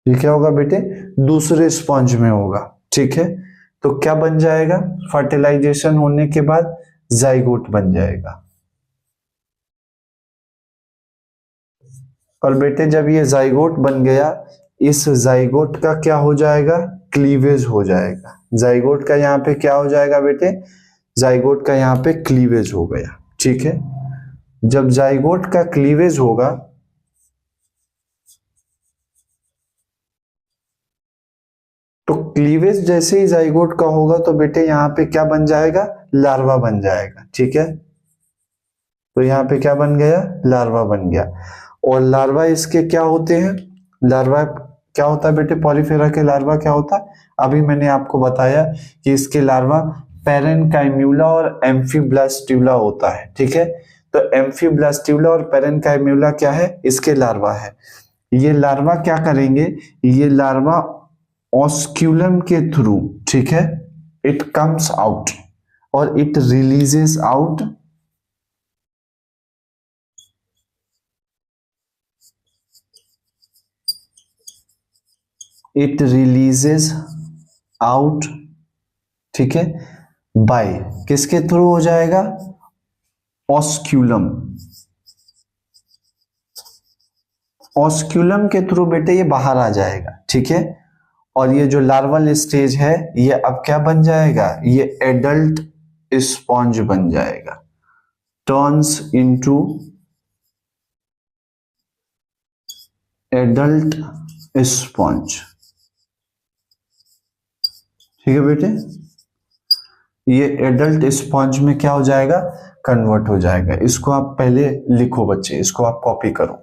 ये क्या होगा बेटे? दूसरे स्पॉन्ज में होगा। ठीक है। तो क्या बन जाएगा? फर्टिलाइजेशन होने के बाद जाइगोट बन जाएगा। और बेटे जब ये जाइगोट बन गया, इस जाइगोट का क्या हो जाएगा? क्लीवेज हो जाएगा। जाइगोट का यहाँ पे क्या हो जाएगा बेटे? जाइगोट का यहाँ पे क्लीवेज हो गया। ठीक है। जब जाइगोट का क्लीवेज होगा, तो क्लीवेज जैसे ही जाइगोट का होगा तो बेटे यहाँ पे क्या बन जाएगा? लार्वा बन जाएगा। ठीक है। तो यहाँ पे क्या बन गया? लार्वा बन गया। और लार्वा इसके क्या होते हैं? लार्वा क्या होता है बेटे? पॉलीफेरा के लार्वा क्या होता है? अभी मैंने आपको बताया कि इसके लार्वा पैरेनकाइम्यूला और एम्फीब्लास्ट्यूला होता है। ठीक है। तो एम्फीब्लास्टुला और पैरेन्काइम्यूला क्या है, इसके लार्वा है। ये लार्वा क्या करेंगे, ये लार्वा ऑस्क्यूलम के थ्रू, ठीक है, इट कम्स आउट और इट रिलीजेस आउट आउट, ठीक है, बाय किसके थ्रू हो जाएगा, ऑस्क्यूलम। ऑस्क्यूलम के थ्रू बेटे ये बाहर आ जाएगा, ठीक है। और ये जो लार्वल स्टेज है ये अब क्या बन जाएगा, ये एडल्ट स्पॉन्ज बन जाएगा, टर्न्स इनटू एडल्ट स्पॉन्ज, ठीक है बेटे। ये एडल्ट स्पॉन्ज में क्या हो जाएगा, कन्वर्ट हो जाएगा। इसको आप पहले लिखो बच्चे, इसको आप कॉपी करो।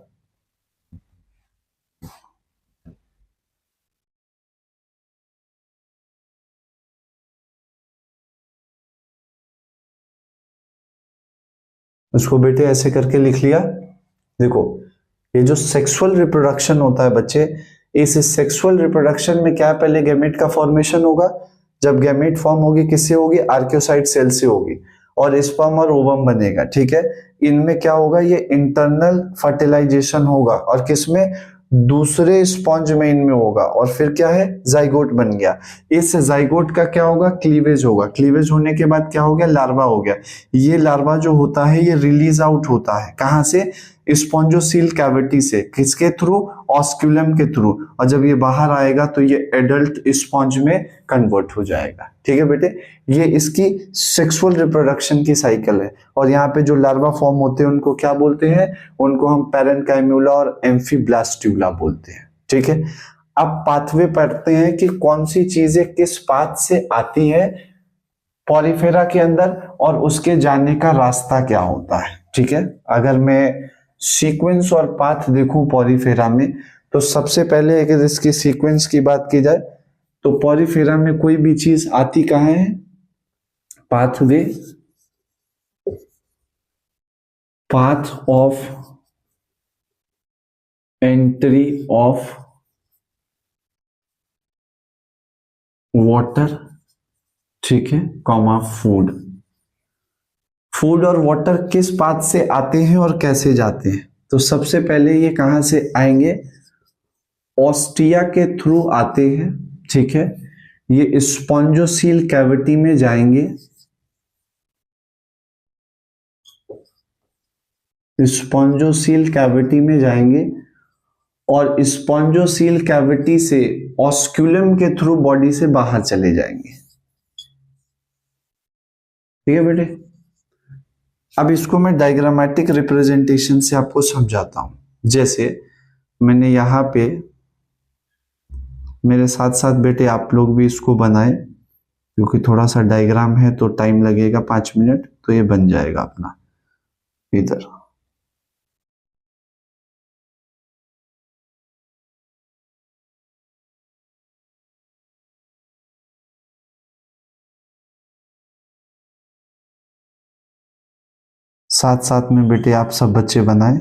इसको बेटे ऐसे करके लिख लिया। देखो ये जो सेक्सुअल रिप्रोडक्शन होता है बच्चे, इस सेक्सुअल रिप्रोडक्शन में क्या पहले गैमेट का फॉर्मेशन होगा। जब गैमेट फॉर्म होगी किससे होगी, आर्कियोसाइट सेल से होगी, और स्पर्म और ओवम बनेगा, ठीक है। इनमें क्या होगा, ये इंटरनल फर्टिलाइजेशन होगा, और किसमें, दूसरे स्पॉन्ज में इनमें होगा, और फिर क्या है, जाइगोट बन गया। इस जाइगोट का क्या होगा, क्लीवेज होगा। क्लीवेज होने के बाद क्या हो गया, लार्वा हो गया। ये लार्वा जो होता है ये रिलीज आउट होता है कहां से, स्पॉन्जोसील कैविटी से, किसके थ्रू, ऑस्क्यूलम के थ्रू, और जब ये बाहर आएगा तो ये एडल्ट स्पॉन्ज में कन्वर्ट हो जाएगा, ठीक है बेटे। ये इसकी सेक्सुअल रिप्रोडक्शन की साइकिल है। और यहाँ पे जो लार्वा फॉर्म होते हैं उनको क्या बोलते हैं, उनको हम पैरेन्काइम्यूला और एम्फीब्लास्टुला बोलते हैं, ठीक है। अब पाथवे पढ़ते हैं कि कौन सी चीजें किस पाथ से आती है पॉलीफेरा के अंदर, और उसके जाने का रास्ता क्या होता है, ठीक है। अगर मैं सीक्वेंस और पाथ देखूं पॉलीफेरा में, तो सबसे पहले अगर इसकी सीक्वेंस की बात की जाए तो पॉलीफेरा में कोई भी चीज आती कहां है, pathway, path of entry of water, ठीक है, कॉमा फूड। फूड और वाटर किस पाथ से आते हैं और कैसे जाते हैं, तो सबसे पहले ये कहां से आएंगे, ऑस्टिया के थ्रू आते हैं, ठीक है। ये स्पॉन्जोसील कैविटी में जाएंगे, स्पॉन्जोसील कैविटी में जाएंगे, और स्पॉन्जोसील कैविटी से ऑस्क्यूलम के थ्रू बॉडी से बाहर चले जाएंगे, ठीक है बेटे। अब इसको मैं डायग्रामेटिक रिप्रेजेंटेशन से आपको समझाता हूं। जैसे मैंने यहां पे, मेरे साथ साथ बेटे आप लोग भी इसको बनाएं, क्योंकि थोड़ा सा डायग्राम है तो टाइम लगेगा 5 मिनट, तो ये बन जाएगा अपना इधर। साथ साथ में बेटे आप सब बच्चे बनाएं,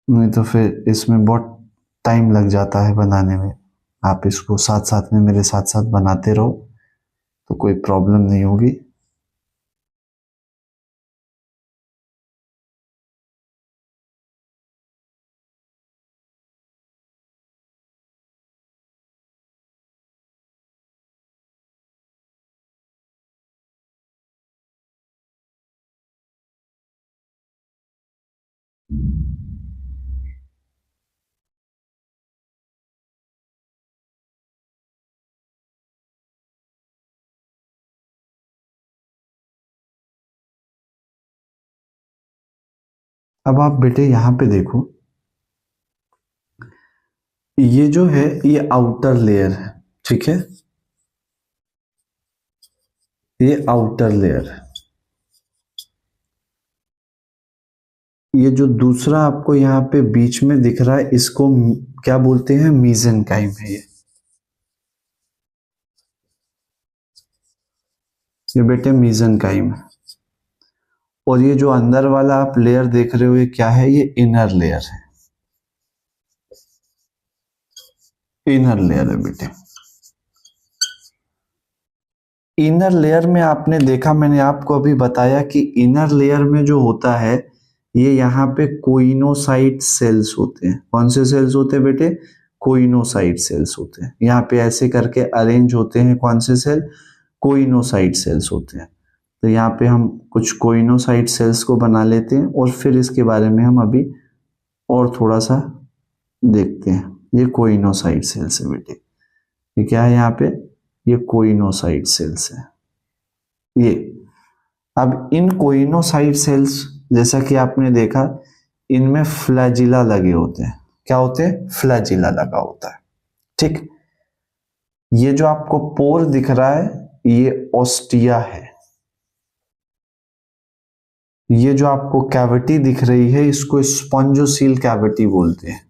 नहीं तो फिर इसमें बहुत टाइम लग जाता है बनाने में। आप इसको साथ साथ में मेरे साथ साथ बनाते रहो तो कोई प्रॉब्लम नहीं होगी। अब आप बेटे यहां पे देखो, ये जो है ये आउटर लेयर है, ठीक है, ये आउटर लेयर है। ये जो दूसरा आपको यहाँ पे बीच में दिख रहा है इसको क्या बोलते हैं, मीजेनकाइम है ये बेटे मीजेनकाइम है। और ये जो अंदर वाला आप लेयर देख रहे हो ये क्या है, ये इनर लेयर है, इनर लेयर है बेटे। इनर लेयर में आपने देखा, मैंने आपको अभी बताया कि इनर लेयर में जो होता है ये यहाँ पे कोइनोसाइट सेल्स होते हैं। कौन से सेल्स होते हैं बेटे, कोइनोसाइट सेल्स होते हैं। यहाँ पे ऐसे करके अरेंज होते हैं, कौन से सेल, कोइनोसाइट सेल्स होते हैं। तो यहाँ पे हम कुछ कोइनोसाइट सेल्स को बना लेते हैं और फिर इसके बारे में हम अभी और थोड़ा सा देखते हैं। ये कोइनोसाइट सेल्स है बेटे, ये क्या है यहाँ पे, ये कोइनोसाइट सेल्स है ये। अब इन कोइनोसाइट सेल्स जैसा कि आपने देखा, इनमें फ्लैजिला लगे होते हैं। क्या होते हैं, फ्लैजिला लगा होता है, ठीक। ये जो आपको पोर दिख रहा है ये ऑस्टिया है। ये जो आपको कैविटी दिख रही है इसको स्पॉन्जोसील कैविटी बोलते हैं।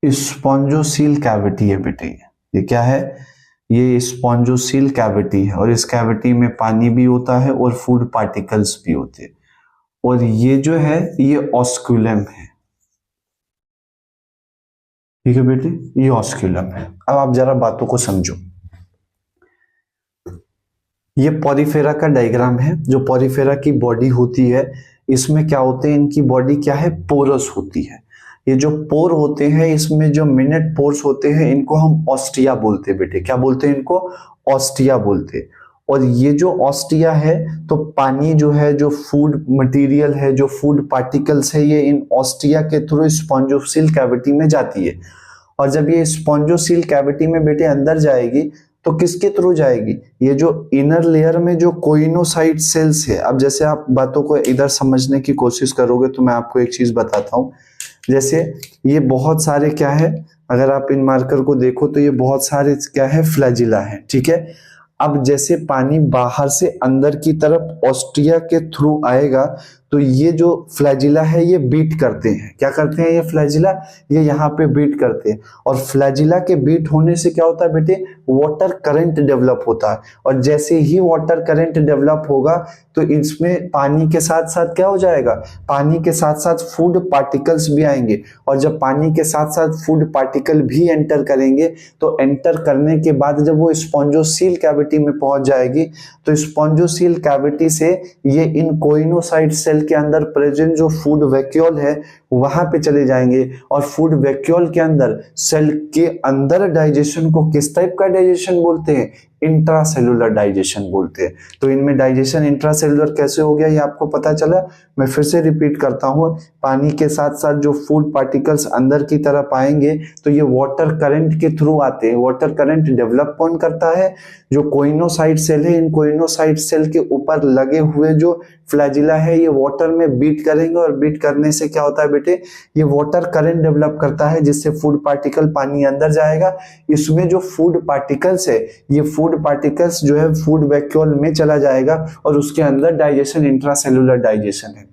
स्पॉन्जोसील कैविटी है बेटे, ये क्या है, ये स्पॉन्जोसील कैविटी है और इस कैविटी में पानी भी होता है और फूड पार्टिकल्स भी होते हैं। और ये जो है ये ऑस्कुलम है, ठीक है बेटे, ये ऑस्कुलम है। अब आप जरा बातों को समझो। ये पॉरीफेरा का डायग्राम है। जो पॉरीफेरा की बॉडी होती है इसमें क्या होते हैं, इनकी बॉडी क्या है, पोरस होती है। ये जो पोर होते हैं इसमें जो मिनट पोर्स होते हैं इनको हम ऑस्टिया बोलते हैं बेटे। क्या बोलते हैं इनको, ऑस्टिया बोलते हैं। और ये जो ऑस्टिया है तो पानी जो है, जो फूड मटेरियल है, जो फूड पार्टिकल्स है, ये इन ऑस्टिया के थ्रू स्पॉन्जोसील कैविटी में जाती है। और जब ये स्पॉन्जोसील कैविटी में बेटे अंदर जाएगी तो किसके थ्रू जाएगी, ये जो इनर लेयर में जो कोइनोसाइट सेल्स है। अब जैसे आप बातों को इधर समझने की कोशिश करोगे तो मैं आपको एक चीज बताता हूं। जैसे ये बहुत सारे क्या है, अगर आप इन मार्कर को देखो तो ये बहुत सारे क्या है, फ्लैजिला है, ठीक है। अब जैसे पानी बाहर से अंदर की तरफ ऑस्टिया के थ्रू आएगा तो ये जो फ्लैजिला है ये बीट करते हैं। क्या करते हैं ये फ्लैजिला, ये यहाँ पे बीट करते हैं। और फ्लैजिला के बीट होने से क्या होता है बेटे, वाटर करंट डेवलप होता है। और जैसे ही वाटर करंट डेवलप होगा तो इसमें पानी के साथ साथ क्या हो जाएगा, पानी के साथ साथ फूड पार्टिकल्स भी आएंगे। और जब पानी के साथ साथ फूड पार्टिकल भी एंटर करेंगे तो एंटर करने के बाद जब वो स्पॉन्जोसील कैविटी में पहुंच जाएगी तो स्पॉन्जोसील कैविटी से ये इन कोइनोसाइट सेल के अंदर प्रेजेंट जो फूड वैक्यूल है वहां पे चले जाएंगे। और फूड वैक्यूल के अंदर सेल के अंदर डाइजेशन को किस टाइप का डाइजेशन बोलते हैं, इंट्रासेलुलर डाइजेशन बोलते हैं। तो इनमें डाइजेशन इंट्रासेलुलर कैसे हो गया ये आपको पता चला। मैं फिर से रिपीट करता हूं, पानी के साथ साथ जो फूड पार्टिकल्स अंदर की तरफ आएंगे तो ये वाटर करंट के थ्रू आते हैं। वाटर करंट डेवलप कौन करता है, जो कोइनोसाइट सेल है, इन कोइनोसाइट सेल के ऊपर लगे हुए जो फ्लैजिला है ये वाटर में बीट करेंगे। और बीट करने से क्या होता है बेटे, ये वाटर करंट डेवलप करता है जिससे फूड पार्टिकल पानी अंदर जाएगा। इसमें जो फूड पार्टिकल्स है ये फूड पार्टिकल्स जो है फूड वैक्यूल में चला जाएगा और उसके अंदर डाइजेशन इंट्रासेलुलर डाइजेशन है।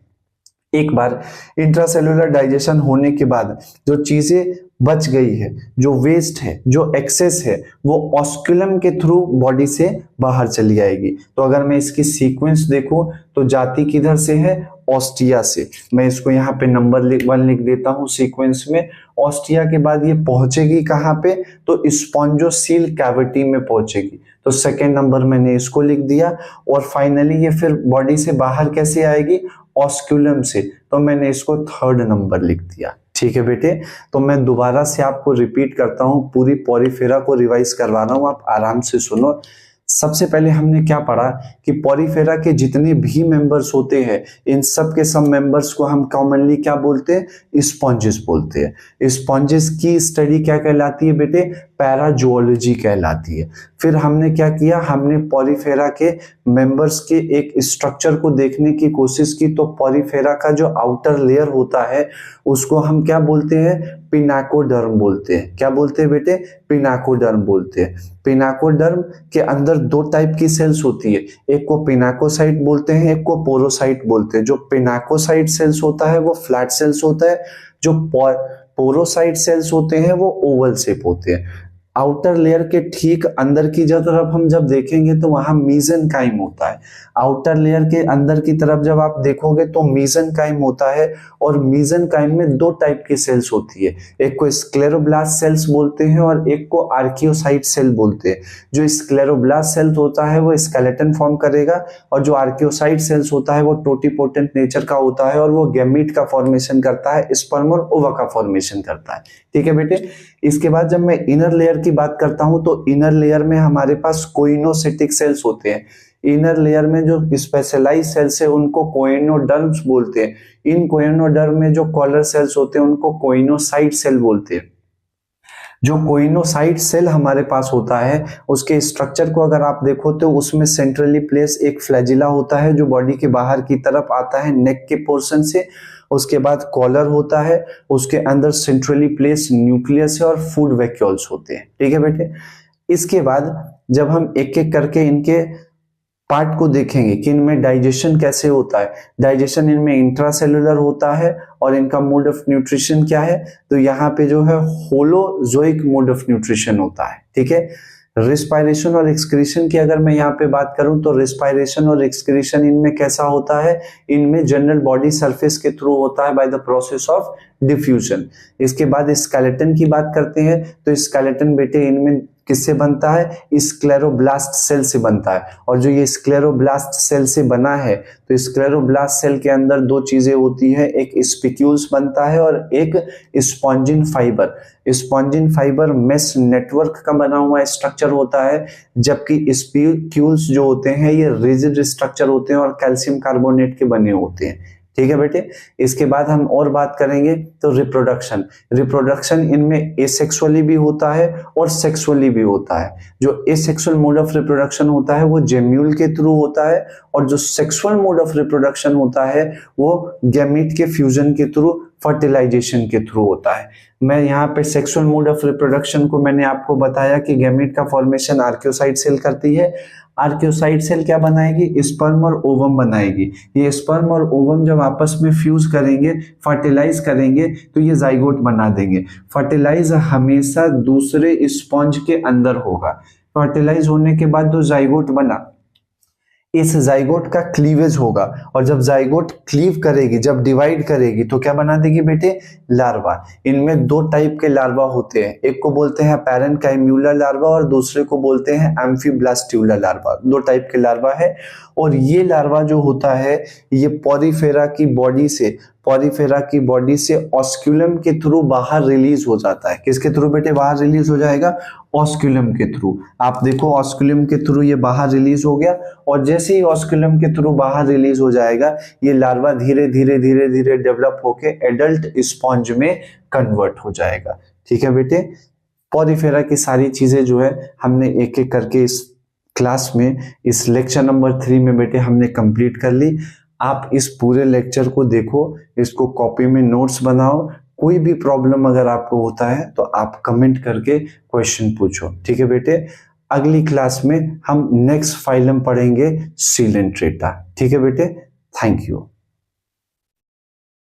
एक बार इंट्रासेलुलर डाइजेशन होने के बाद जो चीजें बच गई है, जो वेस्ट है, जो एक्सेस है, वो ऑस्कुलम के थ्रू बॉडी से बाहर चली आएगी। तो अगर मैं इसकी सीक्वेंस देखूं तो जाती किधर से है, ऑस्टिया से। मैं इसको यहाँ पे नंबर 1 लिख देता हूँ सीक्वेंस में। ऑस्टिया के बाद ये पहुंचेगी कहाँ पे, तो स्पॉन्जोसील कैविटी में पहुंचेगी। तो सेकेंड नंबर मैंने इसको लिख दिया। और फाइनली ये फिर बॉडी से बाहर कैसे आएगी, ऑस्कुलम से। तो मैंने इसको थर्ड नंबर लिख दिया, ठीक है बेटे। तो मैं दोबारा से आपको रिपीट करता हूं, पूरी पॉरीफेरा को रिवाइज करवा रहा हूं, आप आराम से सुनो। सबसे पहले हमने क्या पढ़ा कि पॉरीफेरा के जितने भी मेंबर्स होते हैं इन सब के सब मेंबर्स को हम कॉमनली क्या बोलते हैं, स्पॉन्जेस बोलते हैं। स्पॉन्जेस की स्टडी क्या कहलाती है बेटे, पैराजोलॉजी कहलाती है। फिर हमने क्या किया, हमने पॉरीफेरा के मेंबर्स के एक स्ट्रक्चर को देखने की कोशिश की। तो पॉरीफेरा का जो आउटर लेयर होता है उसको हम क्या बोलते हैं, पिनाकोडर्म बोलते हैं। क्या बोलते हैं बेटे, पिनाकोडर्म बोलते हैं। पिनाकोडर्म के अंदर 2 टाइप की सेल्स होती है, एक को पिनाकोसाइट बोलते हैं, एक को पोरोसाइट बोलते हैं। जो पिनाकोसाइट सेल्स होता है वो फ्लैट सेल्स होता है, जो पोरोसाइट सेल्स होते हैं वो ओवल शेप होते हैं। आउटर लेयर के ठीक अंदर की तरफ हम जब देखेंगे तो वहां मीजेनकाइम होता है। आउटर लेयर के अंदर की तरफ जब आप देखोगे तो मीजेनकाइम होता है, और मीजेनकाइम में दो टाइप की सेल्स होती है, एक को स्क्लेरोब्लास्ट सेल्स बोलते हैं और एक को आर्कियोसाइट सेल बोलते हैं। जो स्क्लेरोब्लास्ट सेल्स होता है वो स्केलेटन फॉर्म करेगा, और जो आर्कियोसाइट सेल्स होता है वो टोटीपोटेंट नेचर का होता है और वो गैमीट का फॉर्मेशन करता है, स्पर्म और ओवा का फॉर्मेशन करता है। ठीक है बेटे। इसके बाद जब मैं इनर लेयर की बात करता हूं तो इनर लेयर में हमारे पास कोइनोसिटिक सेल्स होते हैं। इनर लेयर में जो स्पेशलाइज सेल्स है उनको कोइनोडर्म्स बोलते हैं। इन कोइनोडर्म में जो कॉलर सेल्स होते हैं उनको कोइनोसाइट सेल बोलते हैं। जो कोइनोसाइट सेल हमारे पास होता है उसके स्ट्रक्चर को अगर आप देखो तो उसमें सेंट्रली प्लेस एक फ्लैजिला होता है जो बॉडी के बाहर की तरफ आता है नेक के पोर्शन से। उसके बाद कॉलर होता है, उसके अंदर सेंट्रली प्लेस न्यूक्लियस है और फूड वैक्यूल्स होते हैं। ठीक है बेटे। इसके बाद जब हम एक एक करके इनके पार्ट को देखेंगे कि इनमें डाइजेशन कैसे होता है। डाइजेशन इनमें इंट्रासेलुलर होता है और इनका मोड ऑफ न्यूट्रिशन क्या है, तो यहाँ पे जो है होलोजोइक मोड ऑफ न्यूट्रिशन होता है। ठीक है। रिस्पायरेशन और एक्सक्रीशन की अगर मैं यहाँ पे बात करूं तो रिस्पायरेशन और एक्सक्रीशन इनमें कैसा होता है, इनमें जनरल बॉडी सरफेस के थ्रू होता है by the process of diffusion. इसके बाद स्केलेटन की बात करते हैं तो स्केलेटन बेटे इनमें किससे बनता है, स्क्लेरोब्लास्ट सेल से बनता है। और जो ये स्क्लेरोब्लास्ट सेल से बना है तो स्क्लेरोब्लास्ट सेल के अंदर दो चीजें होती है, एक स्पिक्यूल्स बनता है और एक spongin fibre. Spongin fibre mesh network का बना हुआ स्ट्रक्चर होता है, जबकि स्पिक्यूल्स जो होते हैं ये रिजिड स्ट्रक्चर होते हैं और कैल्शियम कार्बोनेट के बने होते हैं। ठीक है बेटे। इसके बाद हम और बात करेंगे तो रिप्रोडक्शन। रिप्रोडक्शन इनमें एसेक्सुअली भी होता है और सेक्सुअली भी होता है। जो एसेक्सुअल मोड ऑफ रिप्रोडक्शन होता है वो जेम्यूल के थ्रू होता है, और जो सेक्सुअल मोड ऑफ रिप्रोडक्शन होता है वो गैमीट के फ्यूजन के थ्रू, फर्टिलाइजेशन के थ्रू होता है। मैं यहाँ पे सेक्सुअल मोड ऑफ रिप्रोडक्शन को मैंने आपको बताया कि गैमीट का फॉर्मेशन आर्कियोसाइट सेल करती है। आर्कियोसाइट सेल क्या बनाएगी, स्पर्म और ओवम बनाएगी। ये स्पर्म और ओवम जब आपस में फ्यूज करेंगे, फर्टिलाइज करेंगे तो ये जाइगोट बना देंगे। फर्टिलाइज हमेशा दूसरे स्पॉन्ज के अंदर होगा। फर्टिलाइज होने के बाद जो जाइगोट बना, इस जाइगोट का क्लीवेज होगा, और जब जाइगोट क्लीव करेगी, जब डिवाइड करेगी तो क्या बना देगी बेटे, लार्वा। इनमें दो टाइप के लार्वा होते हैं, एक को बोलते हैं पैरेन्काइम्यूलर लार्वा और दूसरे को बोलते हैं एम्फीब्लास्ट्यूलर लार्वा। दो टाइप के लार्वा है, और ये लार्वा जो होता है ये पॉरीफेरा की बॉडी से ऑस्क्यूलम के थ्रू बाहर रिलीज हो जाता है। किसके थ्रू बेटे बाहर रिलीज हो जाएगा, ऑस्क्यूलम के थ्रू। आप देखो ऑस्क्यूलम के थ्रू ये बाहर रिलीज हो गया, और जैसे ही ऑस्क्यूलम के थ्रू बाहर रिलीज हो जाएगा ये लार्वा धीरे धीरे डेवलप होके एडल्ट स्पॉन्ज में कन्वर्ट हो जाएगा। ठीक है बेटे। पॉरीफेरा की सारी चीजें जो है हमने एक एक करके इस क्लास में, इस लेक्चर नंबर 3 में बेटे हमने कंप्लीट कर ली। आप इस पूरे लेक्चर को देखो, इसको कॉपी में नोट्स बनाओ। कोई भी प्रॉब्लम अगर आपको होता है तो आप कमेंट करके क्वेश्चन पूछो। ठीक है बेटे। अगली क्लास में हम नेक्स्ट फाइलम पढ़ेंगे सीलेंट्रेटा। ठीक है बेटे। Thank you.